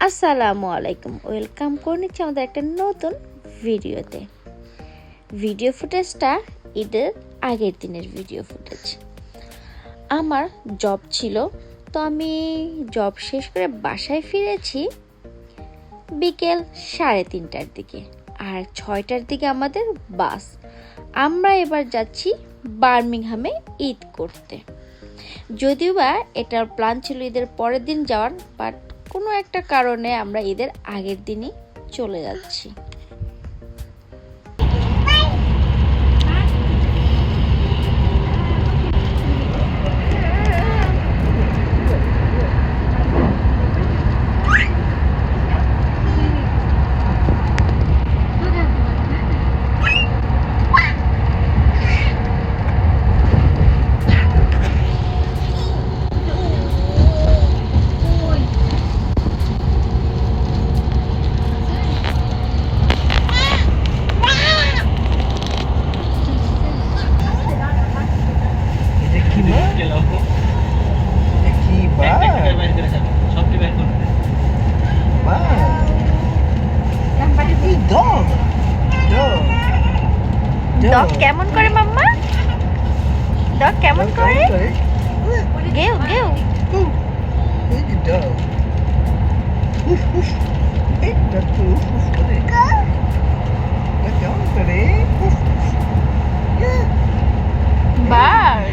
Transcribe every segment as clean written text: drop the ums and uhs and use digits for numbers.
আসসালামু আলাইকুম, ওয়েলকাম করে নিচ্ছি আমাদের একটা নতুন ভিডিওতে। ভিডিও ফুটেজটা ঈদের আগের দিনের ভিডিও ফুটেজ। আমার জব ছিল, তো আমি জব শেষ করে বাসায় ফিরেছি বিকেল 3:30টার দিকে, আর 6টার দিকে আমাদের বাস। আমরা এবার যাচ্ছি বার্মিংহামে ঈদ করতে। যদিও বা এটার প্ল্যান ছিল ঈদের পরের দিন যাওয়ার, বাট কোনো একটা কারণে আমরা ঈদের আগের দিনই চলে যাচ্ছি। ডগ কেমন করে মাম্মা? ডগ কেমন করে? গেউ গেউ। বার্ড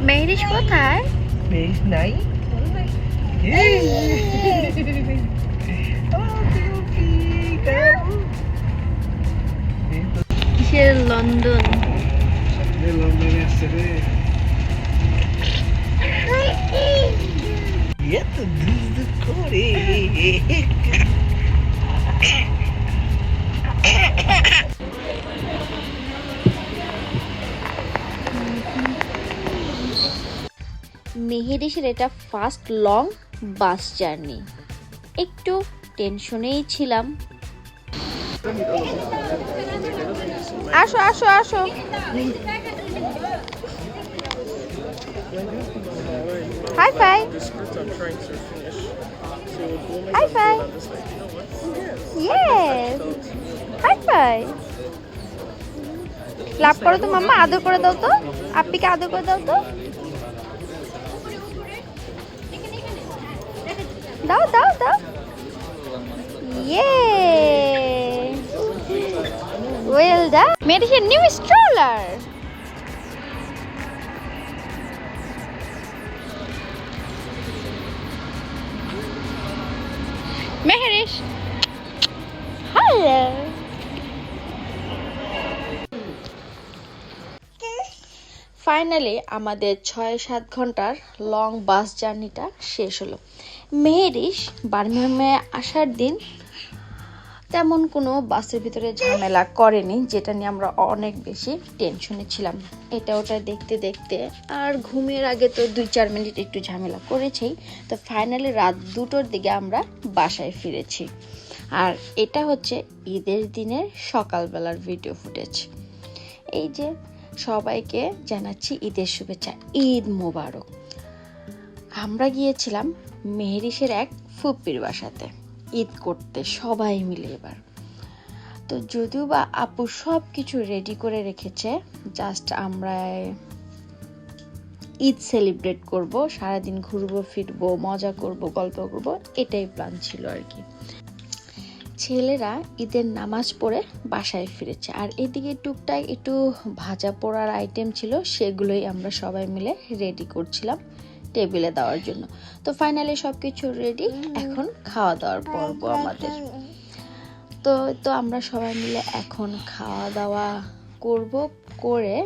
মেহরিশ কোথায়? Base night. কিসের London? London yesterday. Yeah, the Corey. মেহেরিশের এটা ফার্স্ট লং বাস জার্নি। একটু টেনশনেই ছিলাম। আসো আসো আসো। High five high five. Yes, high five. Clap করো তো মাম্মা, আদর করে দাও তো, আপ্পিকে আদর করে দাও তো। দাও দাও দাও। ইয়ে, ওয়েল ডান। মেহেরিশের new stroller. Mehrish, hello. Finally আমাদের 6-7 ঘন্টার লং বাস জার্নিটা শেষ হলো। মেহেরিশ বার্মিংহামে আসার দিন তেমন কোনো বাসের ভিতরে ঝামেলা করেনি, যেটা নিয়ে আমরা অনেক বেশি টেনশনে ছিলাম। এটা ওটা দেখতে দেখতে আর ঘুমের আগে তো 2-4 মিনিট একটু ঝামেলা করেছেই। তো ফাইনালি রাত 2টোর দিকে আমরা বাসায় ফিরেছি। আর এটা হচ্ছে ঈদের দিনের সকালবেলার ভিডিও ফুটেজ। এই যে সবাইকে জানাচ্ছি ঈদের শুভেচ্ছা, ঈদ মোবারক। আমরা গিয়েছিলাম মেহেরিশের এক ফুপ্পির বাসাতে ঈদ করতে সবাই মিলে এবার। তো যদিও বা আপু সব কিছু রেডি করে রেখেছে, জাস্ট আমরা ঈদ সেলিব্রেট করব, সারাদিন ঘুরবো ফিরবো, মজা করব, গল্প করব, এটাই প্ল্যান ছিল আর কি। ছেলেরা ঈদের নামাজ পড়ে বাসায় ফিরেছে, আর এদিকে টুকটাক একটু ভাজা পোড়ার আইটেম ছিল, সেগুলোই আমরা সবাই মিলে রেডি করছিলাম টেবিলে দেওয়ার জন্য। তো ফাইনালি সব কিছু রেডি, এখন খাওয়া দাওয়ার পর্ব আমাদের। তো আমরা সবাই মিলে এখন খাওয়া দাওয়া করব, করে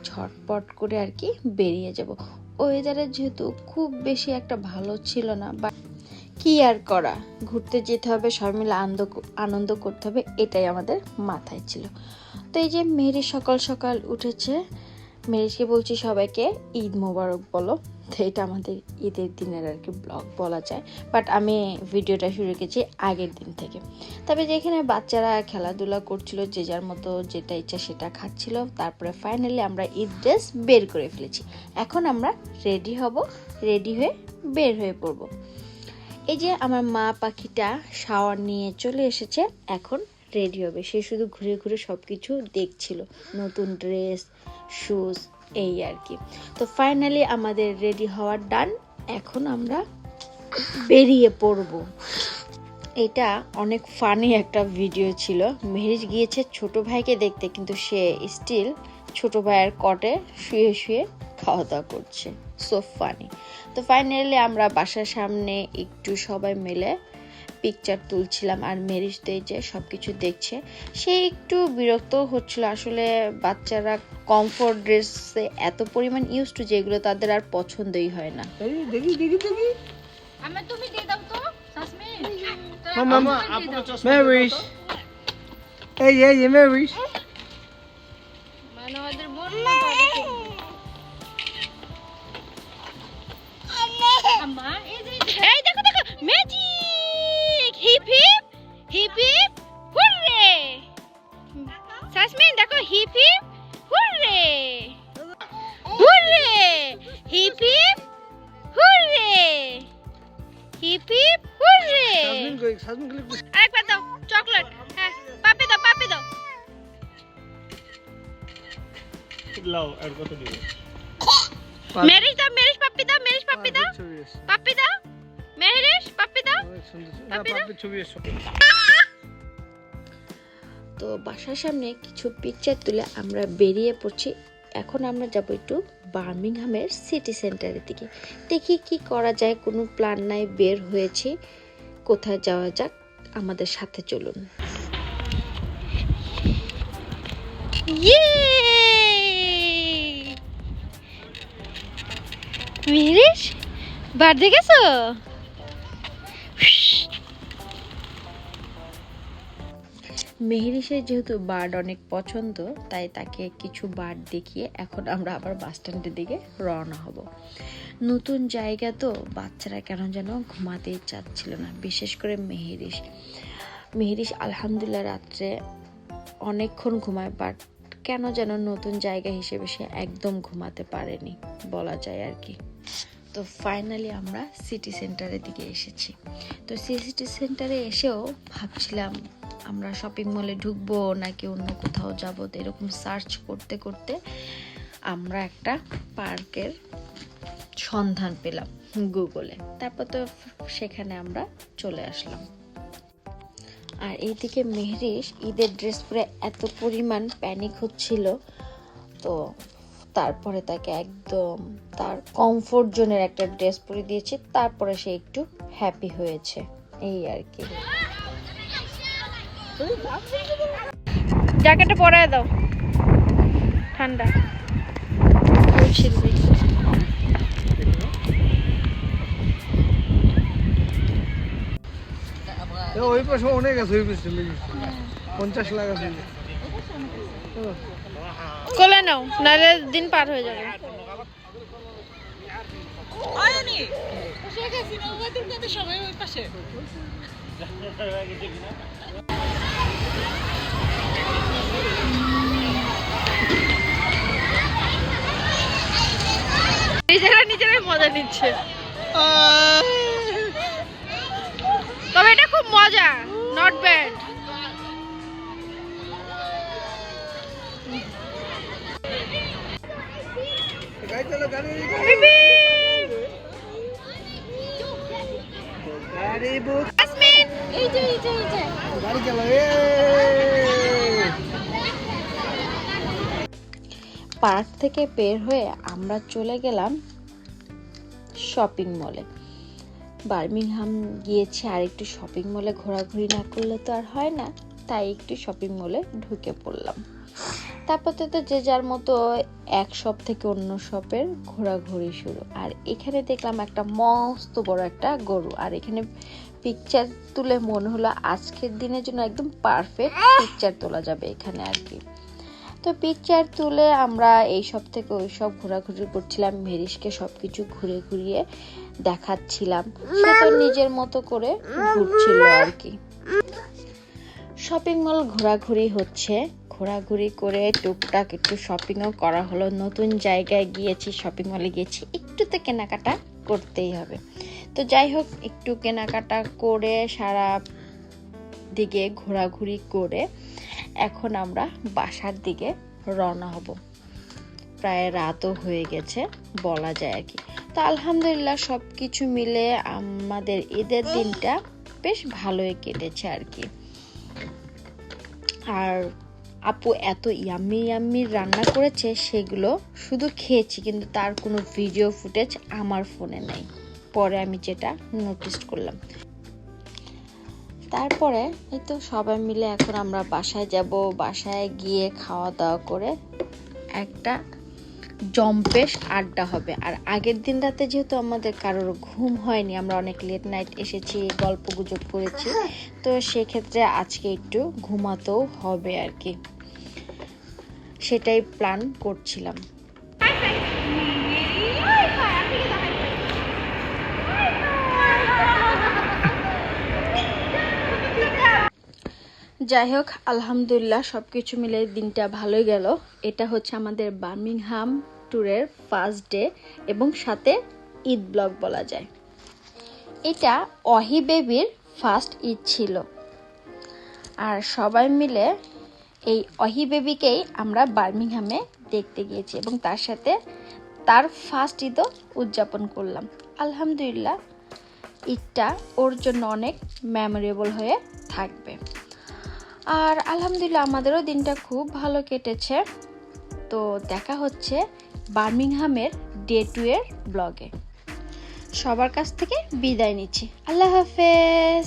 ঝটপট করে আর কি বেরিয়ে যাব। ওয়েদারে যেহেতু খুব বেশি একটা ভালো ছিল না, বা কি আর করা, ঘুরতে যেতে হবে, সবাই মিলে আনন্দ করতে হবে, এটাই আমাদের মাথায় ছিল। তো এই যে মেহেরি সকাল সকাল উঠেছে, মেরিশকে বলছি সবাইকে ঈদ মোবারক বলো। তো এটা আমাদের ঈদের দিনের আর কি ব্লগ বলা যায়, বাট আমি ভিডিওটা শুরু রেখেছি আগের দিন থেকে। তবে যেখানে বাচ্চারা খেলাধুলা করছিল, যে যার মতো যেটা ইচ্ছা সেটা খাচ্ছিল। তারপরে ফাইনালি আমরা ঈদ ড্রেস বের করে ফেলেছি। এখন আমরা রেডি হব, রেডি হয়ে বের হয়ে পড়ব। এই যে আমার মা পাখিটা শাওয়ার নিয়ে চলে এসেছে, এখন রেডি হবে। সে শুধু ঘুরে ঘুরে সব কিছু দেখছিল, নতুন ড্রেস, শুজ, এই আর কি। তো ফাইনালি আমাদের রেডি হওয়ার ডান, এখন আমরা বেরিয়ে পড়ব। এটা অনেক ফানি একটা ভিডিও ছিল। মেহেরিশ গিয়েছে ছোট ভাইকে দেখতে, কিন্তু সে স্টিল ছোট ভাইয়ের কটে শুয়ে শুয়ে খাওয়া দাওয়া করছে। So funny. তো ফাইনালি আমরা বাসার সামনে একটু সবাই মিলে পিকচার তুলছিলাম, আর মেরিশ তো এই যে সব কিছু দেখছে। সে একটু বিরক্ত হচ্ছিল, আসলে বাচ্চারা কমফোর্ট ড্রেসে এত পরিমাণ ইউজ টু, যেগুলো তাদের আর পছন্দই হয় না। দেখি দেখি দেখি আমার তুমি দিয়ে দাও তো সাসমিন মামা মেরিশ এই মেরিশ মানে ওদের বোন আম্মা এই যে এই দেখো দেখো, magic! Hip hip hip hip hooray! Sasmin দেখো, hip hip hooray! Hooray! Hip hip hooray! Hip hip hooray! Sajmin click আরেকবার দাও চকলেট। হ্যাঁ, পাপি দাও, পাপি দাও। লাও আর কত দিবে মেরিশ দাও, মেরিশ পাপি দাও, মেরিশ পাপি দাও, পাপি দাও, মেরিশ পাপি দাও। পাপি ছবি এসো। তো বাসার সামনে কিছু পিকচার তুলে আমরা বেরিয়ে পড়ছি। এখন আমরা যাব একটু বার্মিংহামের সিটি সেন্টারের দিকে, দেখি কি করা যায়। কোনো প্ল্যান নাই, বের হয়েছি, কোথায় যাওয়া যাক, আমাদের সাথে চলুন। মেরিশ বার দেখেছো? মেহেরিশের যেহেতু বার্ড অনেক পছন্দ, তাই তাকে কিছু বার্ড দেখিয়ে এখন আমরা আবার বাস স্ট্যান্ডের দিকে রওনা হব। নতুন জায়গা তো বাচ্চারা কেন যেন ঘুমাতেই চাচ্ছিল না, বিশেষ করে মেহেরিশ। মেহেরিশ আলহামদুলিল্লাহ রাত্রে অনেকক্ষণ ঘুমায়, বাট কেন যেন নতুন জায়গা হিসেবে সে একদম ঘুমাতে পারেনি বলা যায় আর কি। তো ফাইনালি আমরা সিটি সেন্টারের দিকে এসেছি। তো সিটি সেন্টারে এসেও ভাবছিলাম আমরা শপিং মলে ঢুকবো নাকি অন্য কোথাও যাবো। তো এরকম সার্চ করতে করতে আমরা একটা পার্কের সন্ধান পেলাম গুগলে। তারপর তো সেখানে আমরা চলে আসলাম। আর এইদিকে মেহেরিশ ঈদের ড্রেস পরে এত পরিমাণ প্যানিক হচ্ছিল, তো তারপরে তাকে একদম তার কমফোর্ট জোনের একটা ড্রেস পরে দিয়েছি, তারপরে সে একটু হ্যাপি হয়েছে, এই আর কি। জ্যাকেটটা পরায় দাও, ঠান্ডা। ওই পাশে অনেক আছে, ওই পাশে 50 লাখ আছে। কোলে নাও, নাহলে দিন পার হয়ে যাবে। নিজেরাই মজা নিচ্ছে, তবে এটা খুব মজা, নট ব্যাড। গাড়ি চলো, গাড়ি বুক এই যে এই যে এই যে গাড়ি চলো। পার্ক থেকে বের হয়ে আমরা চলে গেলাম শপিং মলে। বার্মিংহাম গিয়েছি, আর একটু শপিং মলে ঘোরাঘুরি না করলে তো আর হয় না, তাই একটু শপিং মলে ঢুকে পড়লাম। তারপর তো যে যার মতো এক শপ থেকে অন্য শপের ঘোরাঘুরি শুরু। আর এখানে দেখলাম একটা মস্ত বড় একটা গরু, আর এখানে পিকচার তুলে মনে হলো আজকের দিনের জন্য একদম পারফেক্ট পিকচার তোলা যাবে এখানে আর কি। তো পিকচার তুলে আমরা এই সব থেকে ওই সব ঘোরাঘুরি করছিলাম, মেহেরিশকে সবকিছু ঘুরে ঘুরিয়ে দেখাচ্ছিলাম, সে তো নিজের মতো করে ঘুরছিল আর কি। শপিং মল ঘোরাঘুরি হচ্ছে, ঘোরাঘুরি করে টুকটাক একটু শপিংও করা হলো। নতুন জায়গায় গিয়েছি, শপিং মলে গিয়েছি, একটু তো কেনাকাটা করতেই হবে। তো যাই হোক, একটু কেনাকাটা করে সারা দিকে ঘোরাঘুরি করে এখন আমরা বাসার দিকে রওনা হব। প্রায় রাতও হয়ে গেছে বলা যায় আর কি। তো আলহামদুলিল্লাহ সব কিছু মিলে আমাদের ঈদের দিনটা বেশ ভালোই কেটেছে আর কি। আর আপু এত ইয়াম্মি ইয়াম্মি রান্না করেছে, সেগুলো শুধু খেয়েছি, কিন্তু তার কোনো ভিডিও ফুটেজ আমার ফোনে নেই। পরে আমি যেটা নোটিস করলাম। তারপরে এই তো সবাই মিলে এখন আমরা বাসায় যাব। বাসায় গিয়ে খাওয়া দাওয়া করে একটা জম্পেশ আড্ডা হবে। আর আগের দিন রাতে যেহেতু আমাদের কারোর ঘুম হয়নি, আমরা অনেক লেট নাইট এসেছি, গল্প গুজব করেছি, তো সেক্ষেত্রে আজকে একটু ঘুমাতেও হবে আর কি, সেটাই প্ল্যান করছিলাম। যাই হোক, আলহামদুলিল্লাহ সব কিছু মিলে দিনটা ভালোই গেল। এটা হচ্ছে আমাদের বার্মিংহাম ট্যুরের ফার্স্ট ডে এবং সাথে ঈদ ব্লগ বলা যায়। এটা অহি বেবির ফার্স্ট ঈদ ছিল, আর সবাই মিলে এই অহি বেবিকেই আমরা বার্মিংহামে দেখতে গিয়েছি এবং তার সাথে তার ফার্স্ট ঈদও উদযাপন করলাম। আলহামদুলিল্লাহ ঈদটা ওর জন্য অনেক মেমোরেবল হয়ে থাকবে। আর আলহামদুলিল্লাহ আমাদেরও দিনটা খুব ভালো কেটেছে। তো দেখা হচ্ছে বার্মিংহামের ডে 2 এর ব্লগে। সবার কাছ থেকে বিদায় নিচ্ছি। আল্লাহ হাফেজ।